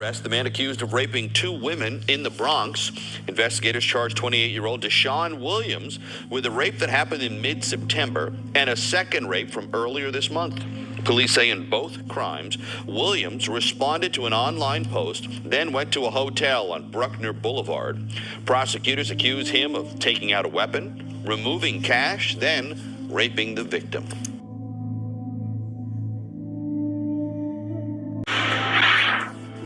The man accused of raping 2 women in the Bronx. Investigators charged 28-year-old Deshaun Williams with a rape that happened in mid-September and a second rape from earlier this month. Police say in both crimes, Williams responded to an online post, then went to a hotel on Bruckner Boulevard. Prosecutors accuse him of taking out a weapon, removing cash, then raping the victim.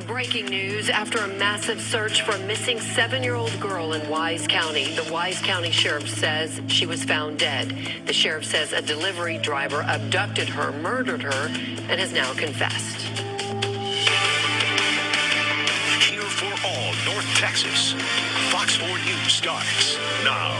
Breaking news after a massive search for a missing 7-year-old girl in Wise County. The Wise County Sheriff says she was found dead. The sheriff says a delivery driver abducted her, murdered her, and has now confessed. Here for all North Texas, Fox 4 News starts now.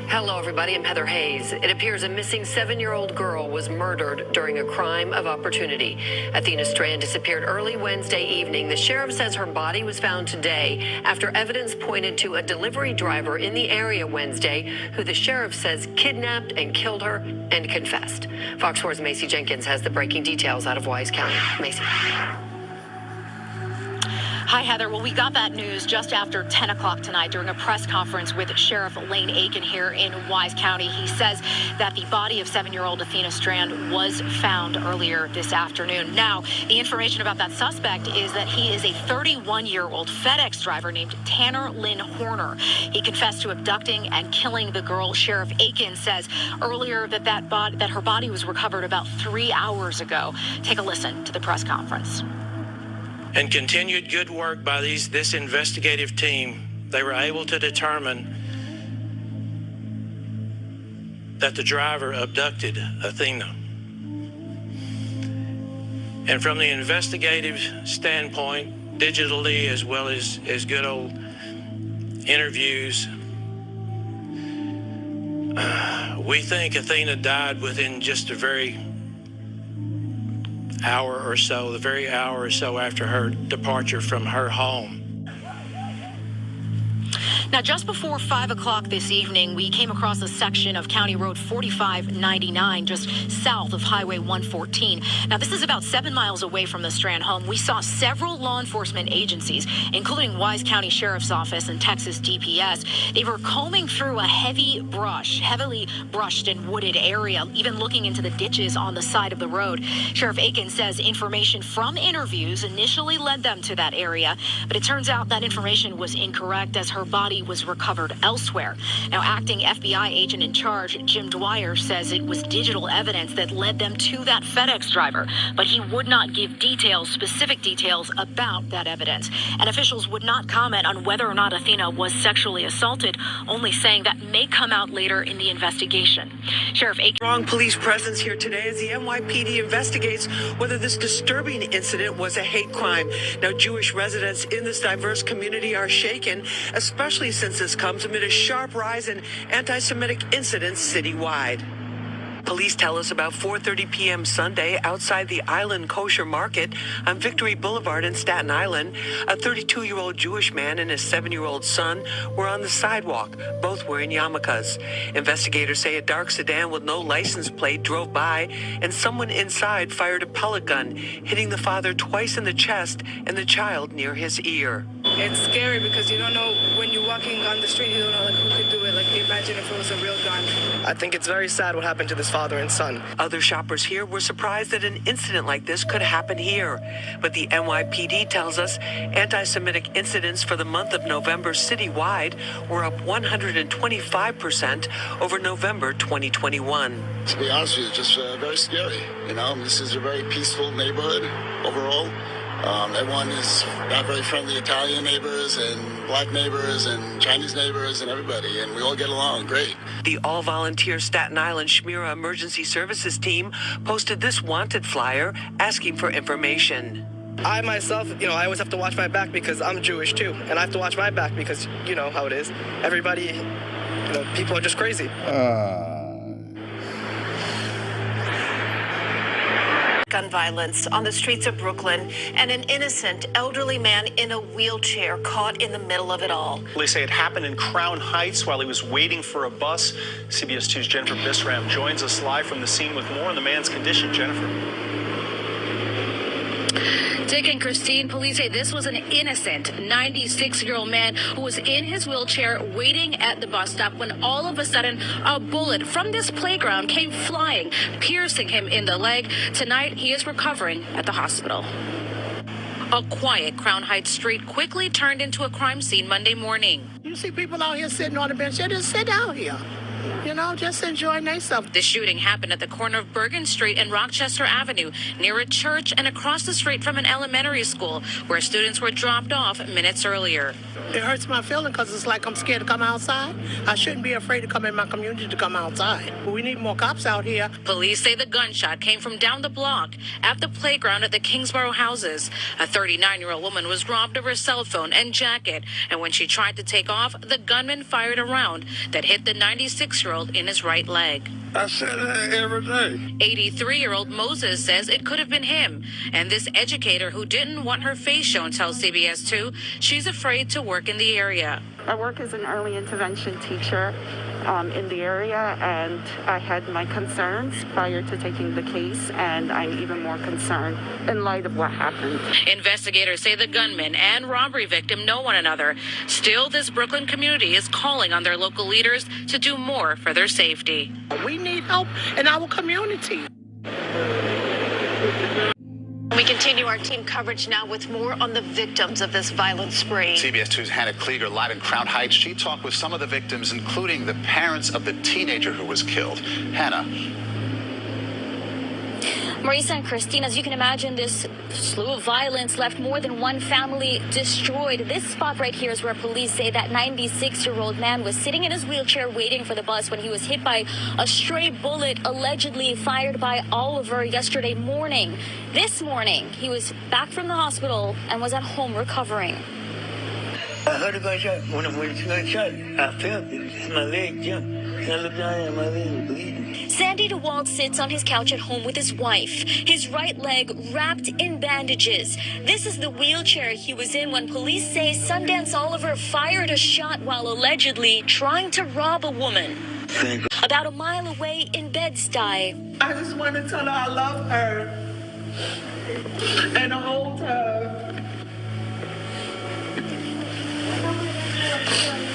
Hello, everybody. I'm Heather Hayes. It appears a missing 7-year-old girl was murdered during a crime of opportunity. Athena Strand disappeared early Wednesday evening. The sheriff says her body was found today after evidence pointed to a delivery driver in the area Wednesday who the sheriff says kidnapped and killed her and confessed. Fox 4's Macy Jenkins has the breaking details out of Wise County. Macy. Hi, Heather. Well, we got that news just after 10 o'clock tonight during a press conference with Sheriff Lane Aiken here in Wise County. He says that the body of 7-year-old Athena Strand was found earlier this afternoon. Now, the information about that suspect is that he is a 31-year-old FedEx driver named Tanner Lynn Horner. He confessed to abducting and killing the girl. Sheriff Aiken says earlier that her body was recovered about 3 hours ago. Take a listen to the press conference. And continued good work by this investigative team, they were able to determine that the driver abducted Athena. And from the investigative standpoint, digitally as well as good old interviews, we think Athena died within just a very hour or so, the very hour or so after her departure from her home. Now, just before 5 o'clock this evening, we came across a section of County Road 4599, just south of Highway 114. Now, this is about 7 miles away from the Strand home. We saw several law enforcement agencies, including Wise County Sheriff's Office and Texas DPS. They were combing through a heavily brushed and wooded area, even looking into the ditches on the side of the road. Sheriff Aiken says information from interviews initially led them to that area, but it turns out that information was incorrect as her body was recovered elsewhere. Now, acting FBI agent in charge, Jim Dwyer, says it was digital evidence that led them to that FedEx driver, but he would not give specific details about that evidence. And officials would not comment on whether or not Athena was sexually assaulted, only saying that may come out later in the investigation. Sheriff Aiken. Strong police presence here today as the NYPD investigates whether this disturbing incident was a hate crime. Now, Jewish residents in this diverse community are shaken, especially since this comes amid a sharp rise in anti-Semitic incidents citywide. Police tell us about 4:30 p.m. Sunday outside the Island Kosher Market on Victory Boulevard in Staten Island, a 32-year-old Jewish man and his 7-year-old son were on the sidewalk, both wearing yarmulkes. Investigators say a dark sedan with no license plate drove by, and someone inside fired a pellet gun, hitting the father twice in the chest and the child near his ear. It's scary because you don't know when you're walking on the street, you don't know who could do it. Imagine if it was a real gun. I think it's very sad what happened to this father and son. Other shoppers here were surprised that an incident like this could happen here. But the NYPD tells us anti-Semitic incidents for the month of November citywide were up 125% over November 2021. To be honest with you, just very scary. This is a very peaceful neighborhood overall. Everyone is got very friendly Italian neighbors and black neighbors and Chinese neighbors and everybody, and we all get along great. The all-volunteer Staten Island Shmira Emergency Services team posted this wanted flyer asking for information. I myself, I always have to watch my back because I'm Jewish too, and I have to watch my back because you know how it is. Everybody, people are just crazy. Gun violence on the streets of Brooklyn and an innocent elderly man in a wheelchair caught in the middle of it all. Police say it happened in Crown Heights while he was waiting for a bus. CBS 2's Jennifer Bisram joins us live from the scene with more on the man's condition. Jennifer. Dick and Christine, police say this was an innocent 96-year-old man who was in his wheelchair waiting at the bus stop when all of a sudden a bullet from this playground came flying, piercing him in the leg. Tonight, he is recovering at the hospital. A quiet Crown Heights street quickly turned into a crime scene Monday morning. You see people out here sitting on the bench, they just sit out here. You know, just enjoying themselves. The shooting happened at the corner of Bergen Street and Rochester Avenue, near a church and across the street from an elementary school where students were dropped off minutes earlier. It hurts my feeling because it's like I'm scared to come outside. I shouldn't be afraid to come in my community to come outside. But we need more cops out here. Police say the gunshot came from down the block at the playground at the Kingsborough houses. A 39-year-old woman was robbed of her cell phone and jacket, and when she tried to take off, the gunman fired a round that hit the 96-year-old in his right leg. I say that every day. 83-year-old Moses says it could have been him. And this educator who didn't want her face shown tells CBS 2 she's afraid to work in the area. I work as an early intervention teacher in the area, and I had my concerns prior to taking the case, and I'm even more concerned in light of what happened. Investigators say the gunman and robbery victim know one another. Still, this Brooklyn community is calling on their local leaders to do more for their safety. We need help in our community. We continue our team coverage now with more on the victims of this violent spree. CBS 2's Hannah Klieger live in Crown Heights. She talked with some of the victims, including the parents of the teenager who was killed. Hannah. Marisa and Christine, as you can imagine, this slew of violence left more than one family destroyed. This spot right here is where police say that 96-year-old man was sitting in his wheelchair waiting for the bus when he was hit by a stray bullet allegedly fired by Oliver yesterday morning. This morning, he was back from the hospital and was at home recovering. I heard a gunshot. When it's a gunshot, I felt it. My leg jumped. And I looked down and my leg was bleeding. Sandy DeWalt sits on his couch at home with his wife, his right leg wrapped in bandages. This is the wheelchair he was in when police say Sundance Oliver fired a shot while allegedly trying to rob a woman. About a mile away in Bed-Stuy. I just want to tell her I love her and hold her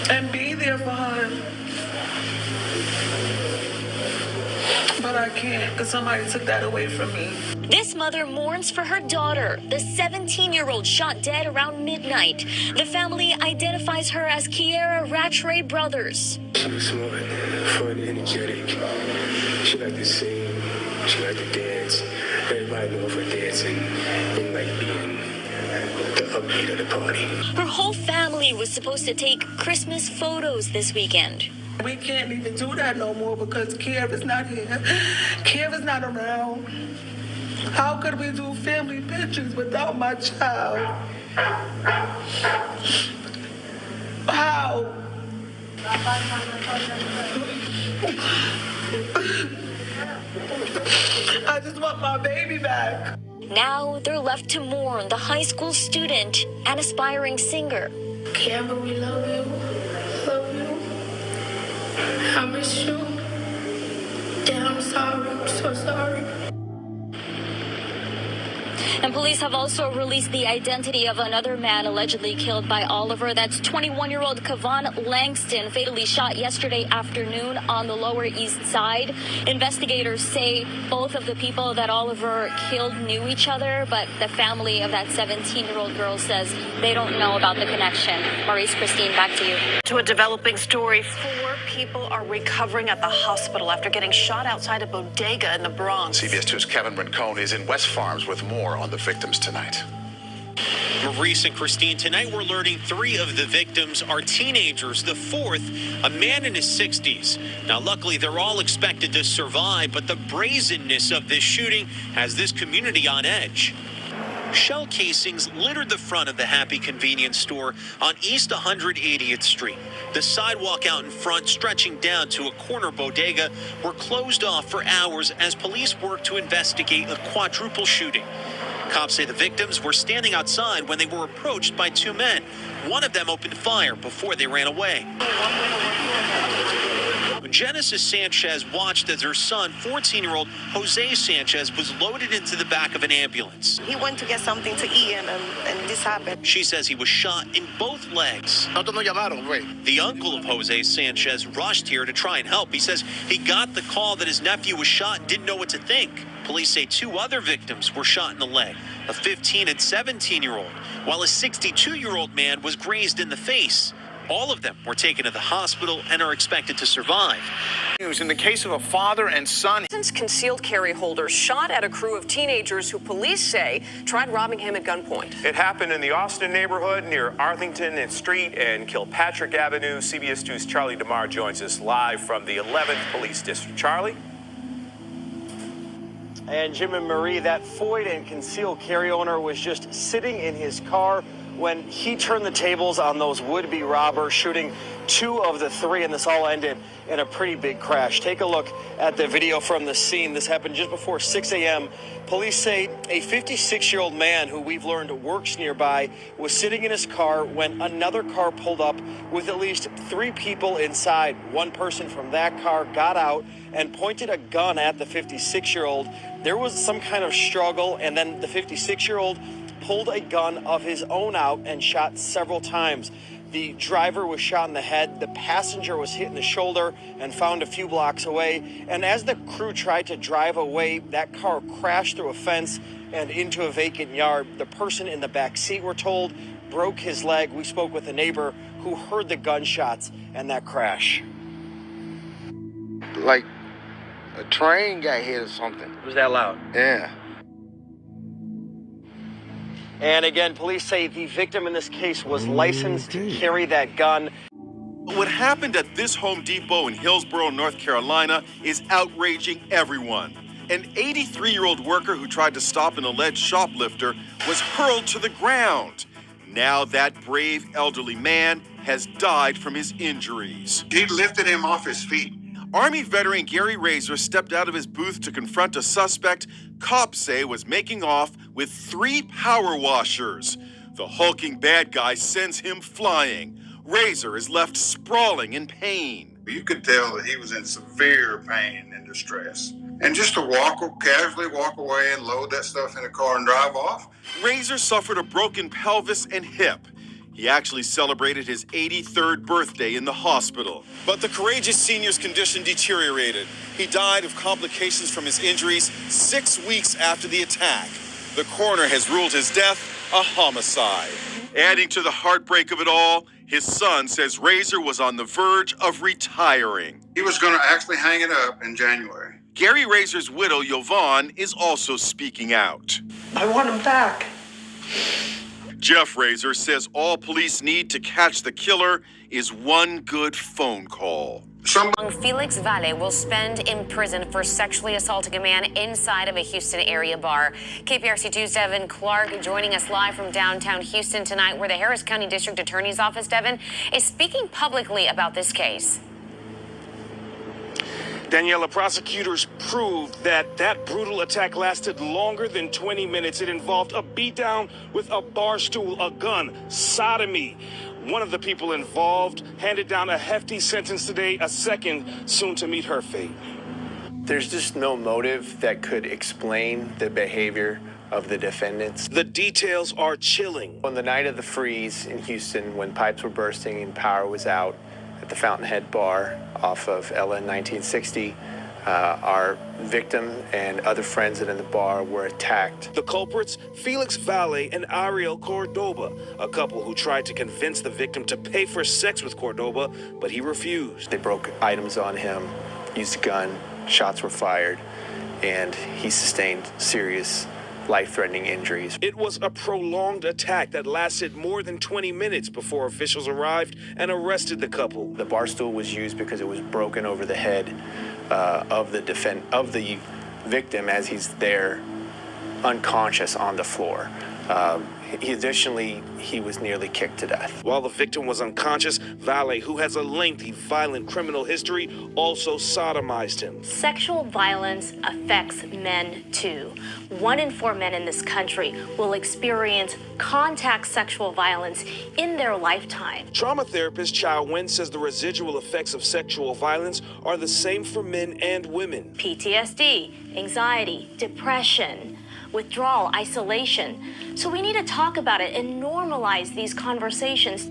and be there for her. But I can't because somebody took that away from me. This mother mourns for her daughter, the 17-year-old shot dead around midnight. The family identifies her as Kiera Rattray Brothers. She was smart, fun, energetic. She liked to sing. She liked to dance. Everybody knew her dancing and like being the upbeat of the party. Her whole family was supposed to take Christmas photos this weekend. We can't even do that no more because Kira's not here. Kira's not around. How could we do family pictures without my child? How? I just want my baby back. Now they're left to mourn the high school student and aspiring singer. Kira, we love you. Love you. I miss you. Dad, I'm sorry. I'm so sorry. And police have also released the identity of another man allegedly killed by Oliver. That's 21-year-old Kevon Langston, fatally shot yesterday afternoon on the Lower East Side. Investigators say both of the people that Oliver killed knew each other, but the family of that 17-year-old girl says they don't know about the connection. Maurice, Christine, back to you. To a developing story, 4 people are recovering at the hospital after getting shot outside a bodega in the Bronx. CBS 2's Kevin Rincon is in West Farms with more on the victims tonight. Maurice and Christine, tonight we're learning 3 of the victims are teenagers. The 4th, a man in his 60s. Now, luckily, they're all expected to survive, but the brazenness of this shooting has this community on edge. Shell casings littered the front of the Happy Convenience store on East 180th Street. The sidewalk out in front, stretching down to a corner bodega, were closed off for hours as police worked to investigate a quadruple shooting. Cops say the victims were standing outside when they were approached by 2 men. One of them opened fire before they ran away. When Genesis Sanchez watched as her son, 14-year-old Jose Sanchez, was loaded into the back of an ambulance. He went to get something to eat, and this happened. She says he was shot in both legs. The uncle of Jose Sanchez rushed here to try and help. He says he got the call that his nephew was shot and didn't know what to think. Police say 2 other victims were shot in the leg, a 15 and 17-year-old, while a 62-year-old man was grazed in the face. All of them were taken to the hospital and are expected to survive. In the case of a father and son. Concealed carry holders shot at a crew of teenagers who police say tried robbing him at gunpoint. It happened in the Austin neighborhood near Arlington and Street and Kilpatrick Avenue. CBS 2's Charlie DeMar joins us live from the 11th Police District. Charlie? And Jim and Marie, that Floyd and concealed carry owner was just sitting in his car when he turned the tables on those would-be robbers, shooting 2 of the 3, and this all ended in a pretty big crash. Take a look at the video from the scene. This happened just before 6 a.m. Police say a 56-year-old man who we've learned works nearby was sitting in his car when another car pulled up with at least 3 people inside. One person from that car got out and pointed a gun at the 56-year-old. There was some kind of struggle, and then the 56-year-old pulled a gun of his own out and shot several times. The driver was shot in the head. The passenger was hit in the shoulder and found a few blocks away. And as the crew tried to drive away, that car crashed through a fence and into a vacant yard. The person in the back seat, we're told, broke his leg. We spoke with a neighbor who heard the gunshots and that crash. Like a train got hit or something. It was that loud? Yeah. And again, police say the victim in this case was licensed to carry that gun. What happened at this Home Depot in Hillsborough, North Carolina is outraging everyone. An 83-year-old worker who tried to stop an alleged shoplifter was hurled to the ground. Now that brave elderly man has died from his injuries. He lifted him off his feet. Army veteran Gary Razor stepped out of his booth to confront a suspect cops say was making off with 3 power washers. The hulking bad guy sends him flying. Razor is left sprawling in pain. You could tell that he was in severe pain and distress. And just to casually walk away and load that stuff in a car and drive off? Razor suffered a broken pelvis and hip. He actually celebrated his 83rd birthday in the hospital. But the courageous senior's condition deteriorated. He died of complications from his injuries 6 weeks after the attack. The coroner has ruled his death a homicide. Adding to the heartbreak of it all, his son says Razor was on the verge of retiring. He was going to actually hang it up in January. Gary Razor's widow, Yvonne, is also speaking out. I want him back. Jeff Razor says all police need to catch the killer is one good phone call. Felix Valle will spend in prison for sexually assaulting a man inside of a Houston area bar. KPRC2's Devin Clark joining us live from downtown Houston tonight, where the Harris County District Attorney's Office, Devin, is speaking publicly about this case. Daniela, prosecutors proved that brutal attack lasted longer than 20 minutes. It involved a beatdown with a bar stool, a gun, sodomy. One of the people involved handed down a hefty sentence today, a second soon to meet her fate. There's just no motive that could explain the behavior of the defendants. The details are chilling. On the night of the freeze in Houston, when pipes were bursting and power was out, at the Fountainhead Bar off of LN 1960. Our victim and other friends that in the bar were attacked. The culprits, Felix Valle and Ariel Cordoba, a couple who tried to convince the victim to pay for sex with Cordoba, but he refused. They broke items on him, used a gun, shots were fired, and he sustained serious life-threatening injuries. It was a prolonged attack that lasted more than 20 minutes before officials arrived and arrested the couple. The bar stool was used because it was broken over the head of the victim as he's there unconscious on the floor. Additionally, he was nearly kicked to death. While the victim was unconscious, Vale, who has a lengthy violent criminal history, also sodomized him. Sexual violence affects men too. 1 in 4 men in this country will experience contact sexual violence in their lifetime. Trauma therapist Chow Wen says the residual effects of sexual violence are the same for men and women. PTSD, anxiety, depression, withdrawal, isolation. So we need to talk about it and normalize these conversations.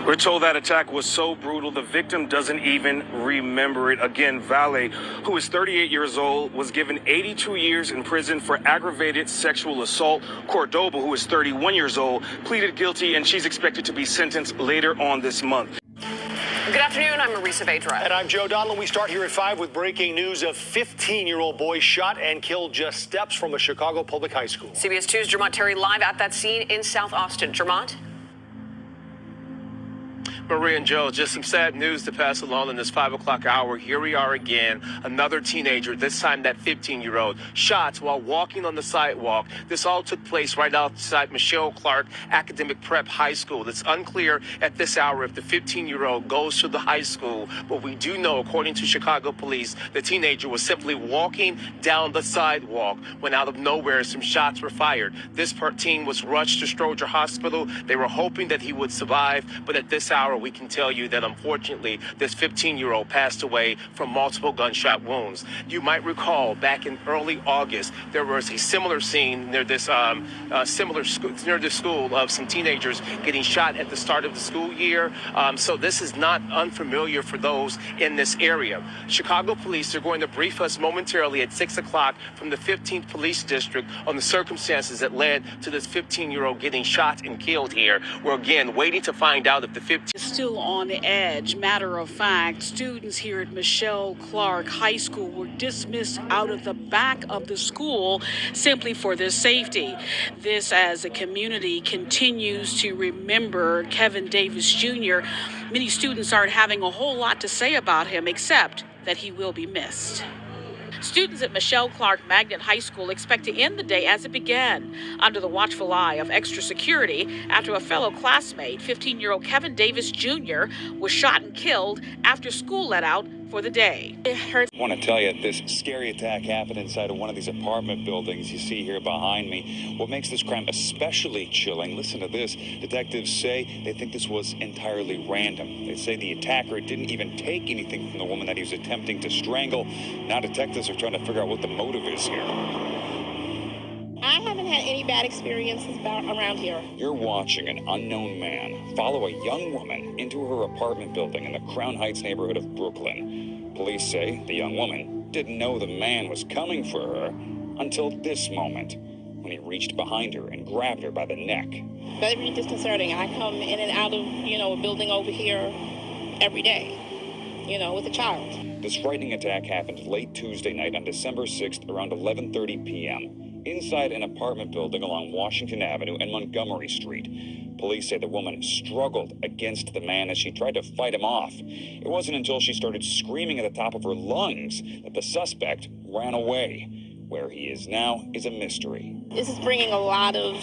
We're told that attack was so brutal, the victim doesn't even remember it. Again, Vale, who is 38 years old, was given 82 years in prison for aggravated sexual assault. Cordoba, who is 31 years old, pleaded guilty, and she's expected to be sentenced later on this month. Good afternoon, I'm Marisa Vedra. And I'm Joe Donlin. We start here at 5 with breaking news. A 15-year-old boy shot and killed just steps from a Chicago public high school. CBS 2's Jermont Terry live at that scene in South Austin. Jermont? Maria and Joe, just some sad news to pass along in this 5 o'clock hour. Here we are again. Another teenager, this time that 15-year-old, shot while walking on the sidewalk. This all took place right outside Michelle Clark Academic Prep High School. It's unclear at this hour if the 15-year-old goes to the high school, but we do know, according to Chicago police, the teenager was simply walking down the sidewalk when out of nowhere some shots were fired. This teen was rushed to Stroger Hospital. They were hoping that he would survive, but at this hour, we can tell you that unfortunately this 15-year-old passed away from multiple gunshot wounds. You might recall back in early August there was a similar scene near this near the school of some teenagers getting shot at the start of the school year. So this is not unfamiliar for those in this area. Chicago police are going to brief us momentarily at 6 o'clock from the 15th Police District on the circumstances that led to this 15-year-old getting shot and killed here. We're again waiting to find out if the 15 still on the edge. Matter of fact, students here at Michelle Clark High School were dismissed out of the back of the school simply for their safety. This as a community continues to remember Kevin Davis Jr. Many students aren't having a whole lot to say about him except that he will be missed. Students at Michelle Clark Magnet High School expect to end the day as it began, under the watchful eye of extra security after a fellow classmate, 15-year-old Kevin Davis Jr., was shot and killed after school let out for the day. I want to tell you, this scary attack happened inside of one of these apartment buildings you see here behind me. What makes this crime especially chilling, listen to this, detectives say they think this was entirely random. They say the attacker didn't even take anything from the woman that he was attempting to strangle. Now detectives are trying to figure out what the motive is here. I haven't had any bad experiences around here. You're watching an unknown man follow a young woman into her apartment building in the Crown Heights neighborhood of Brooklyn. Police say the young woman didn't know the man was coming for her until this moment, when he reached behind her and grabbed her by the neck. Very disconcerting. I come in and out of, a building over here every day, with a child. This frightening attack happened late Tuesday night on December 6th around 11:30 p.m. inside an apartment building along Washington Avenue and Montgomery Street. Police say the woman struggled against the man as she tried to fight him off. It wasn't until she started screaming at the top of her lungs that the suspect ran away. Where he is now is a mystery. This is bringing a lot of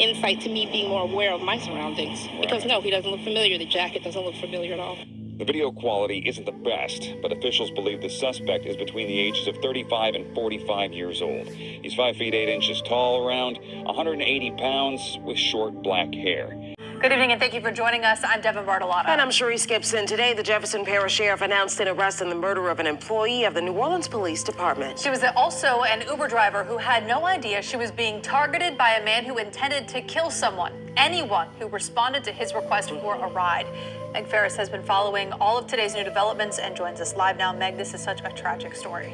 insight to me being more aware of my surroundings. Right. Because no, he doesn't look familiar. The jacket doesn't look familiar at all. The video quality isn't the best, but officials believe the suspect is between the ages of 35 and 45 years old. He's 5 feet 8 inches tall, around 180 pounds, with short black hair. Good evening and thank you for joining us. I'm Devin Bartolotta. And I'm Sharice Gibson. Today, the Jefferson Parish Sheriff announced an arrest in the murder of an employee of the New Orleans Police Department. She was also an Uber driver who had no idea she was being targeted by a man who intended to kill someone, anyone who responded to his request for a ride. Meg Ferris has been following all of today's new developments and joins us live now. Meg, this is such a tragic story.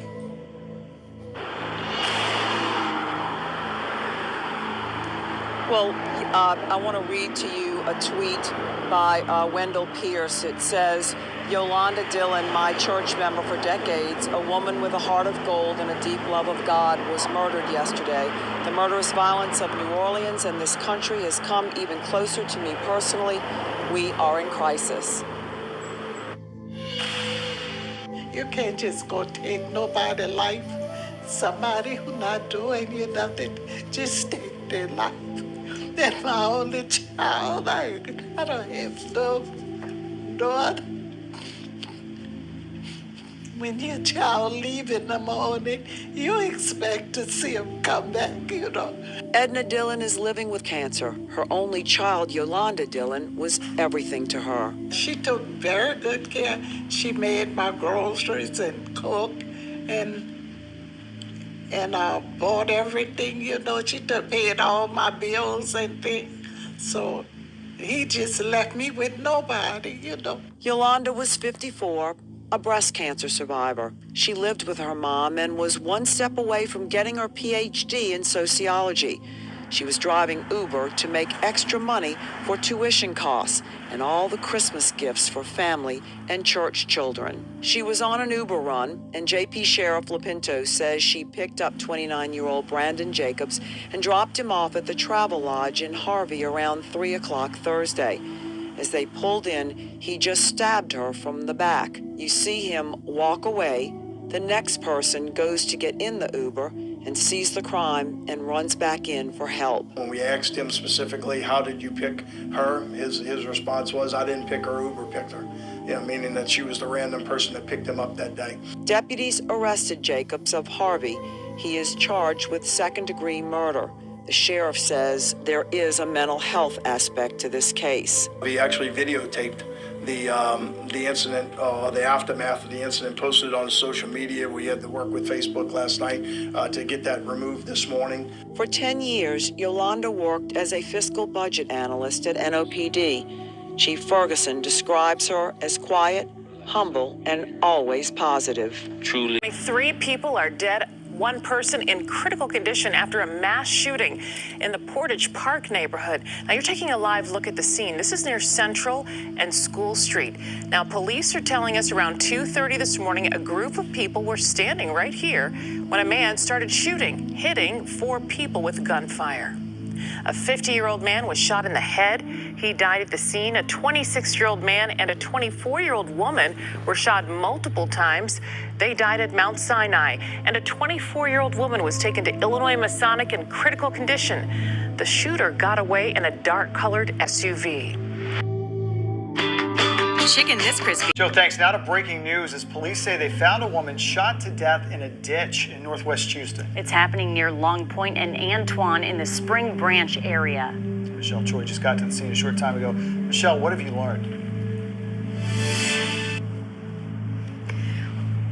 Well, I want to read to you a tweet by Wendell Pierce. It says, Yolanda Dillon, my church member for decades, a woman with a heart of gold and a deep love of God, was murdered yesterday. The murderous violence of New Orleans and this country has come even closer to me personally. We are in crisis. You can't just go take nobody's life somebody who not doing you nothing, just take their life. That's my only child. I don't have no daughter. When your child leave in the morning, you expect to see him come back, you know. Edna Dillon is living with cancer. Her only child, Yolanda Dillon, was everything to her. She took very good care. She made my groceries and cooked and bought everything, you know. She paid all my bills and things. So he just left me with nobody, you know. Yolanda was 54, a breast cancer survivor. She lived with her mom and was one step away from getting her PhD in sociology. She was driving Uber to make extra money for tuition costs and all the Christmas gifts for family and church children. She was on an Uber run, and JP Sheriff Lapinto says she picked up 29-year-old Brandon Jacobs and dropped him off at the Travel Lodge in Harvey around 3 o'clock Thursday. As they pulled in, he just stabbed her from the back. You see him walk away. The next person goes to get in the Uber and sees the crime and runs back in for help. When we asked him specifically, how did you pick her? His response was, I didn't pick her, Uber picked her. Meaning that she was the random person that picked him up that day. Deputies arrested Jacobs of Harvey. He is charged with second-degree murder. The sheriff says there is a mental health aspect to this case. We actually videotaped the incident, the aftermath of the incident, posted it on social media. We had to work with Facebook last night to get that removed this morning. For 10 years, Yolanda worked as a fiscal budget analyst at NOPD. Chief Ferguson describes her as quiet, humble, and always positive. Truly. 3 people are dead. 1 person in critical condition after a mass shooting in the Portage Park neighborhood. Now, you're taking a live look at the scene. This is near Central and School Street. Now, police are telling us around 2:30 this morning, a group of people were standing right here when a man started shooting, hitting 4 people with gunfire. A 50-year-old man was shot in the head. He died at the scene. A 26-year-old man and a 24-year-old woman were shot multiple times. They died at Mount Sinai. And a 24-year-old woman was taken to Illinois Masonic in critical condition. The shooter got away in a dark-colored SUV. Chicken this crispy. Joe, thanks. Now to breaking news as police say they found a woman shot to death in a ditch in northwest Houston. It's happening near Long Point and Antoine in the Spring Branch area. Michelle Choi just got to the scene a short time ago. Michelle, what have you learned?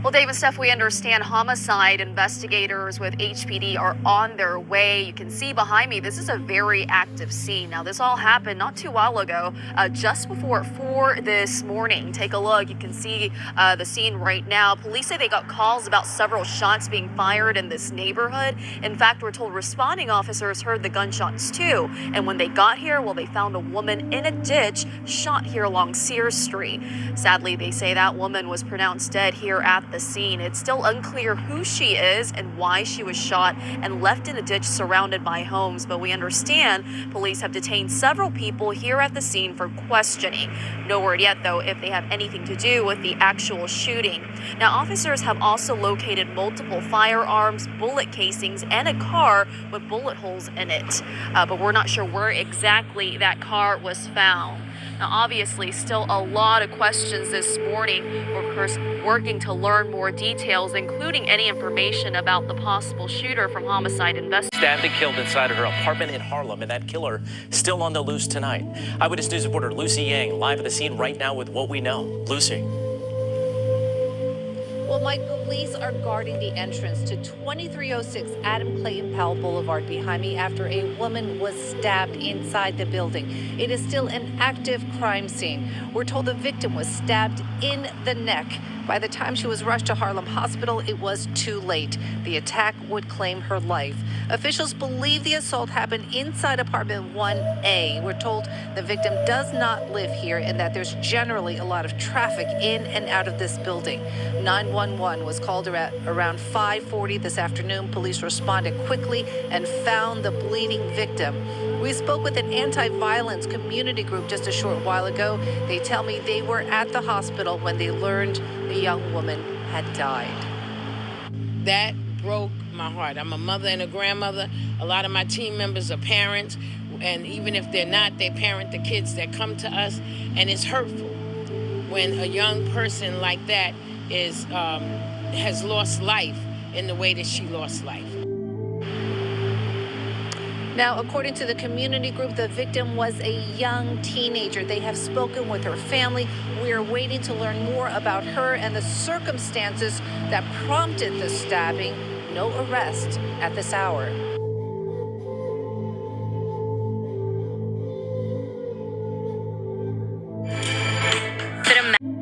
Well, Dave and Steph, we understand homicide investigators with HPD are on their way. You can see behind me, this is a very active scene. Now, this all happened not too long ago, just before 4 this morning. Take a look. You can see the scene right now. Police say they got calls about several shots being fired in this neighborhood. In fact, we're told responding officers heard the gunshots too. And when they got here, well, they found a woman in a ditch shot here along Sears Street. Sadly, they say that woman was pronounced dead here at the scene. It's still unclear who she is and why she was shot and left in a ditch surrounded by homes, but we understand police have detained several people here at the scene for questioning. No word yet, though, if they have anything to do with the actual shooting. Now, officers have also located multiple firearms, bullet casings, and a car with bullet holes in it, but we're not sure where exactly that car was found. Now, obviously, still a lot of questions this morning. We're, of course, working to learn more details, including any information about the possible shooter from Homicide Investigators. Stabbed and killed inside of her apartment in Harlem, and that killer still on the loose tonight. Eyewitness News reporter Lucy Yang live at the scene right now with what we know. Lucy. Well, Mike, police are guarding the entrance to 2306 Adam Clayton Powell Boulevard behind me after a woman was stabbed inside the building. It is still an active crime scene. We're told the victim was stabbed in the neck. By the time she was rushed to Harlem Hospital, it was too late. The attack would claim her life. Officials believe the assault happened inside apartment 1A. We're told the victim does not live here and that there's generally a lot of traffic in and out of this building. 911 was called around 5:40 this afternoon. Police responded quickly and found the bleeding victim. We spoke with an anti-violence community group just a short while ago. They tell me they were at the hospital when they learned the young woman had died. That broke my heart. I'm a mother and a grandmother. A lot of my team members are parents, and even if they're not, they parent the kids that come to us, and it's hurtful when a young person like that has lost life in the way that she lost life. Now, according to the community group, the victim was a young teenager. They have spoken with her family. We are waiting to learn more about her and the circumstances that prompted the stabbing. No arrest at this hour.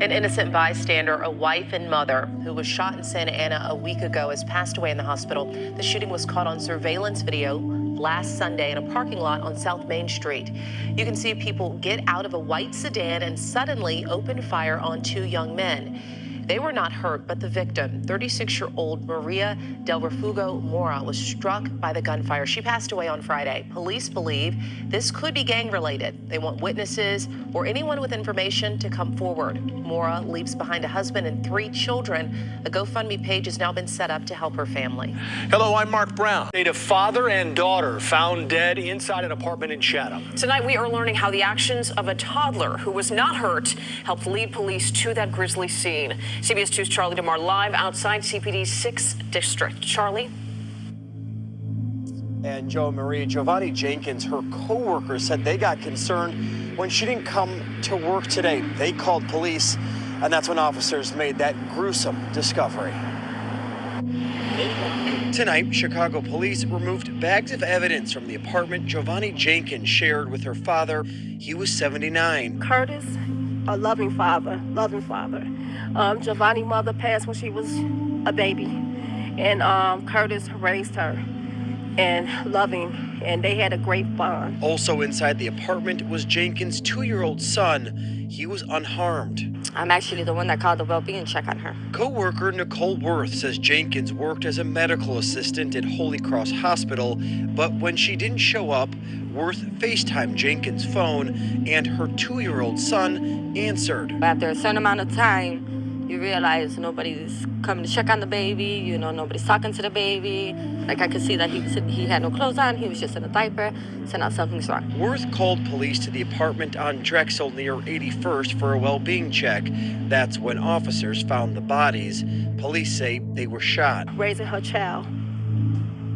An innocent bystander, a wife and mother who was shot in Santa Ana a week ago, has passed away in the hospital. The shooting was caught on surveillance video last Sunday in a parking lot on South Main Street. You can see people get out of a white sedan and suddenly open fire on two young men. They were not hurt, but the victim, 36-year-old Maria Del Refugo Mora, was struck by the gunfire. She passed away on Friday. Police believe this could be gang-related. They want witnesses or anyone with information to come forward. Mora leaves behind a husband and 3 children. A GoFundMe page has now been set up to help her family. Hello, I'm Mark Brown. A father and daughter found dead inside an apartment in Chatham. Tonight, we are learning how the actions of a toddler who was not hurt helped lead police to that grisly scene. CBS 2's Charlie DeMar live outside CPD's 6th District. Charlie? And Joe Marie, Giovanni Jenkins, her co-worker, said they got concerned when she didn't come to work today. They called police, and that's when officers made that gruesome discovery. Tonight, Chicago police removed bags of evidence from the apartment Giovanni Jenkins shared with her father. He was 79. Curtis, a loving father. Giovanni's mother passed when she was a baby, and Curtis raised her and loving, and they had a great bond. Also inside the apartment was Jenkins' 2-year-old son. He was unharmed. I'm actually the one that called the well-being check on her. Co-worker Nicole Worth says Jenkins worked as a medical assistant at Holy Cross Hospital, but when she didn't show up, Worth FaceTimed Jenkins' phone, and her 2-year-old son answered. After a certain amount of time, you realize nobody's coming to check on the baby, nobody's talking to the baby. Like, I could see that he had no clothes on, he was just in a diaper, so now something's wrong. Worth called police to the apartment on Drexel near 81st for a well-being check. That's when officers found the bodies. Police say they were shot. Raising her child,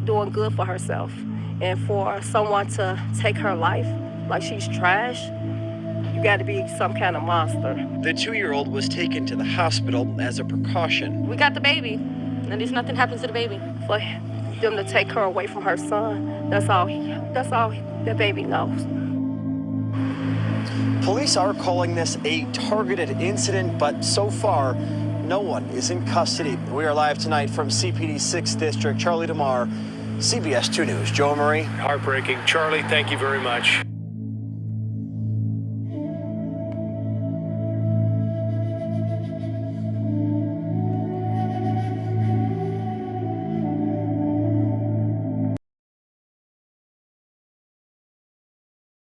doing good for herself, and for someone to take her life like she's trash, you got to be some kind of monster. The 2-year-old was taken to the hospital as a precaution. We got the baby. At least nothing happens to the baby. For them to take her away from her son, that's all the baby knows. Police are calling this a targeted incident, but so far, no one is in custody. We are live tonight from CPD's 6th District. Charlie DeMar, CBS 2 News. Joe Marie. Heartbreaking. Charlie, thank you very much.